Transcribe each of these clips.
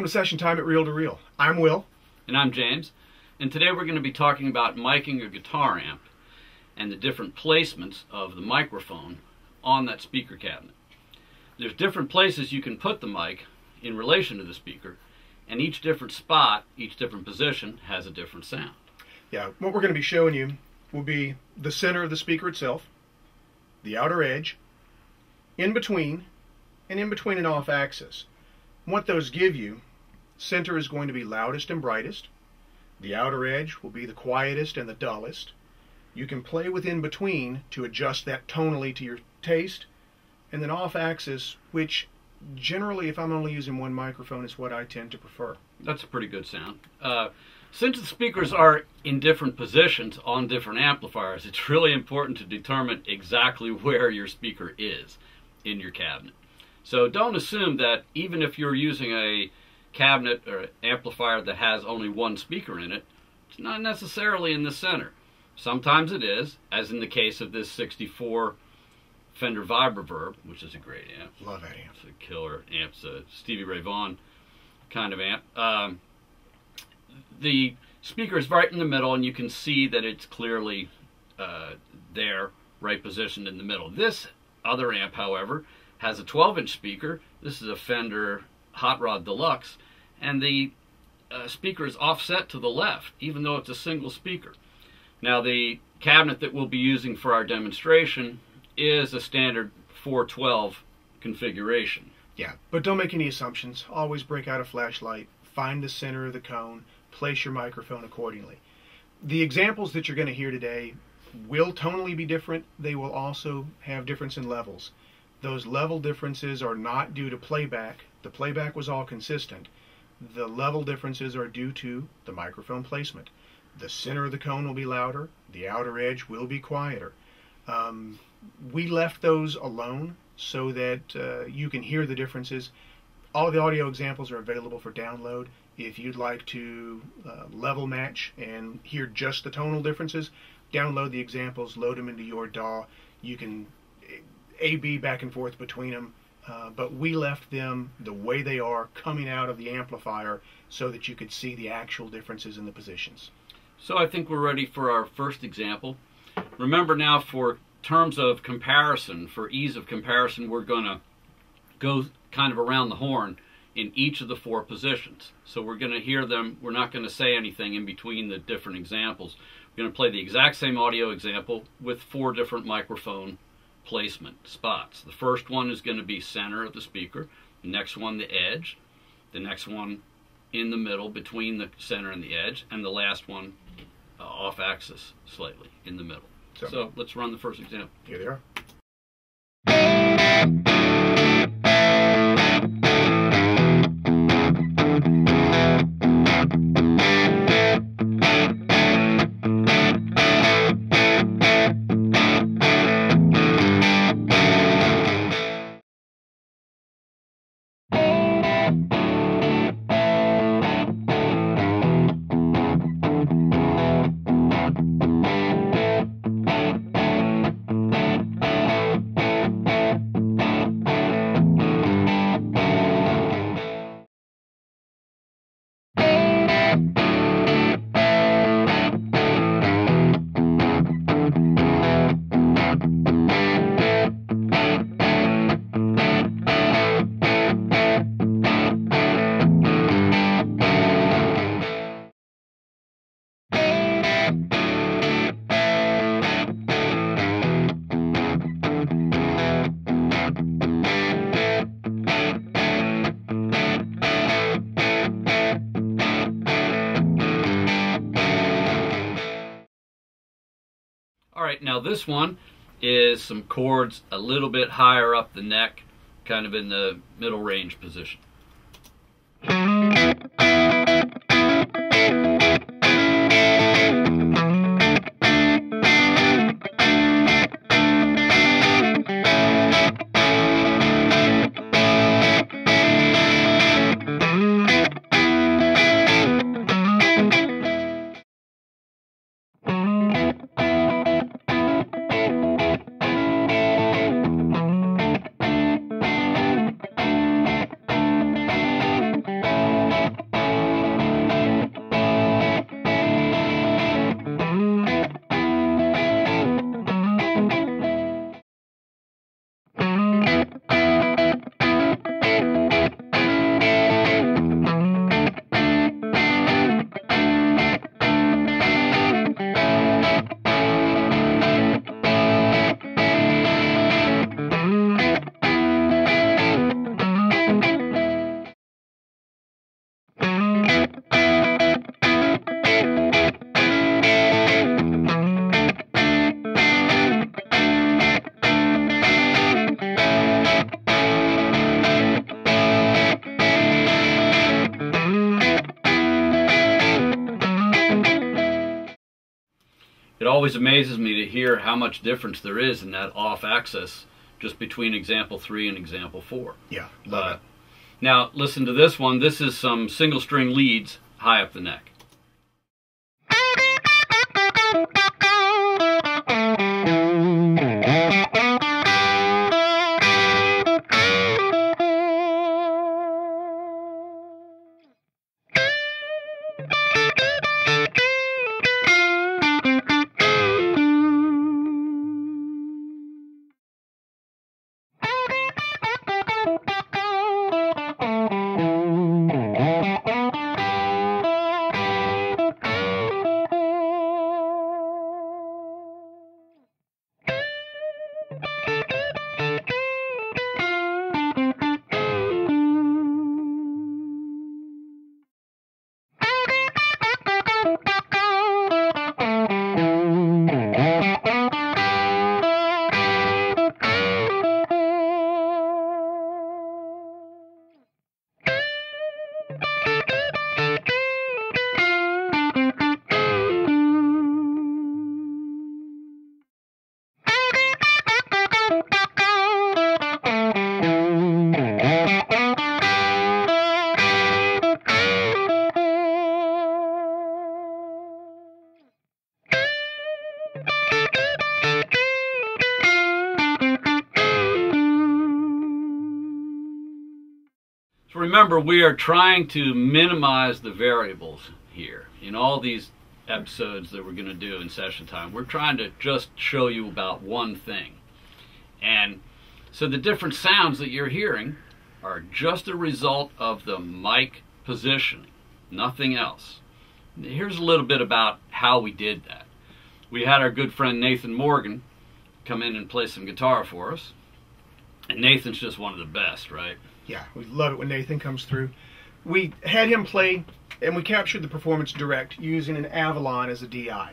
to Session Time at Reel to Reel. I'm Will. And I'm James. And today we're going to be talking about miking a guitar amp and the different placements of the microphone on that speaker cabinet. There's different places you can put the mic in relation to the speaker, and each different spot, each different position has a different sound. Yeah, what we're going to be showing you will be the center of the speaker itself, the outer edge, in between, and in between and off axis. What those give you, center is going to be loudest and brightest. The outer edge will be the quietest and the dullest. You can play with in between to adjust that tonally to your taste. And then off axis, which generally, if I'm only using one microphone, is what I tend to prefer. That's a pretty good sound. Since the speakers are in different positions on different amplifiers, it's really important to determine exactly where your speaker is in your cabinet. So don't assume that even if you're using a cabinet or amplifier that has only one speaker in it, it's not necessarily in the center. Sometimes it is, as in the case of this 64 Fender Vibroverb, which is a great amp. Love that amp. It's a killer amp. It's a Stevie Ray Vaughan kind of amp. The speaker is right in the middle, and you can see that it's clearly there, right positioned in the middle. This other amp, however, has a 12-inch speaker. This is a Fender Hot Rod Deluxe, and the speaker is offset to the left, even though it's a single speaker. Now, the cabinet that we'll be using for our demonstration is a standard 412 configuration. Yeah, but don't make any assumptions. Always break out a flashlight, find the center of the cone, place your microphone accordingly. The examples that you're going to hear today will tonally be different. They will also have difference in levels. Those level differences are not due to playback. The playback was all consistent. The level differences are due to the microphone placement. The center of the cone will be louder. The outer edge will be quieter. We left those alone so that you can hear the differences. All of the audio examples are available for download. If you'd like to level match and hear just the tonal differences, download the examples, load them into your DAW. You can A/B back and forth between them, but we left them the way they are coming out of the amplifier so that you could see the actual differences in the positions. So I think we're ready for our first example. Remember now, for terms of comparison, for ease of comparison, we're going to go kind of around the horn in each of the four positions. So we're going to hear them. We're not going to say anything in between the different examples. We're going to play the exact same audio example with four different microphone placement spots. The first one is going to be center of the speaker. The next one, the edge. The next one in the middle between the center and the edge. And the last one off axis slightly in the middle. So let's run the first example. Here they are. Alright, now this one is some chords a little bit higher up the neck, kind of in the middle range position. always amazes me to hear how much difference there is in that off axis just between example 3 and example 4. Yeah, love it. Now, listen to this one. This is some single string leads high up the neck. So remember, we are trying to minimize the variables here. In all these episodes that we're going to do in session time, we're trying to just show you about one thing. And so the different sounds that you're hearing are just a result of the mic positioning, nothing else. Here's a little bit about how we did that. We had our good friend Nathan Morgan come in and play some guitar for us. And Nathan's just one of the best, right? Yeah, we love it when Nathan comes through. We had him play, and we captured the performance direct using an Avalon as a DI.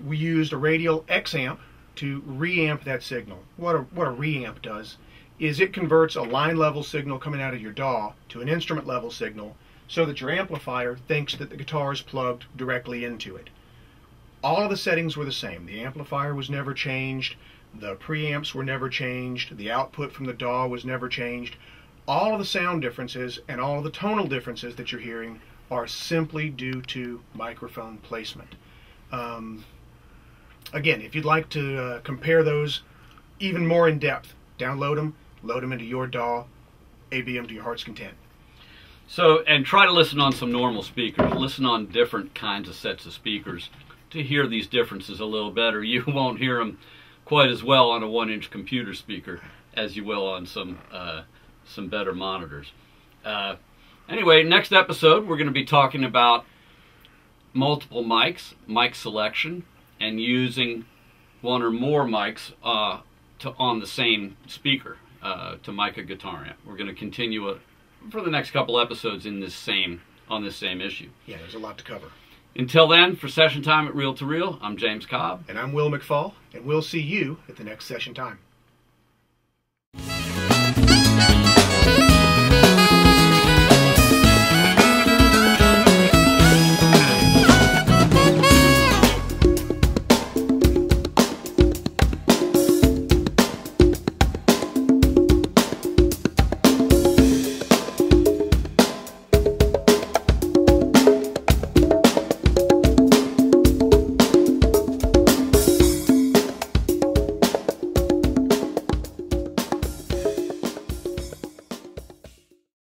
We used a radial X amp to reamp that signal. What a reamp does is it converts a line level signal coming out of your DAW to an instrument level signal so that your amplifier thinks that the guitar is plugged directly into it. All of the settings were the same. The amplifier was never changed. The preamps were never changed. The output from the DAW was never changed. All of the sound differences and all of the tonal differences that you're hearing are simply due to microphone placement. Again, if you'd like to compare those even more in depth, download them, load them into your DAW, AB them to your heart's content. So, and try to listen on some normal speakers. Listen on different kinds of sets of speakers to hear these differences a little better. You won't hear them quite as well on a 1-inch computer speaker as you will on some better monitors. Anyway, next episode we're going to be talking about multiple mics, mic selection, and using one or more mics on the same speaker to mic a guitar amp. We're going to continue for the next couple episodes on this same issue. Yeah, there's a lot to cover. Until then, for Session Time at Reel to Reel, I'm James Cobb. And I'm Will McFall, and we'll see you at the next Session Time.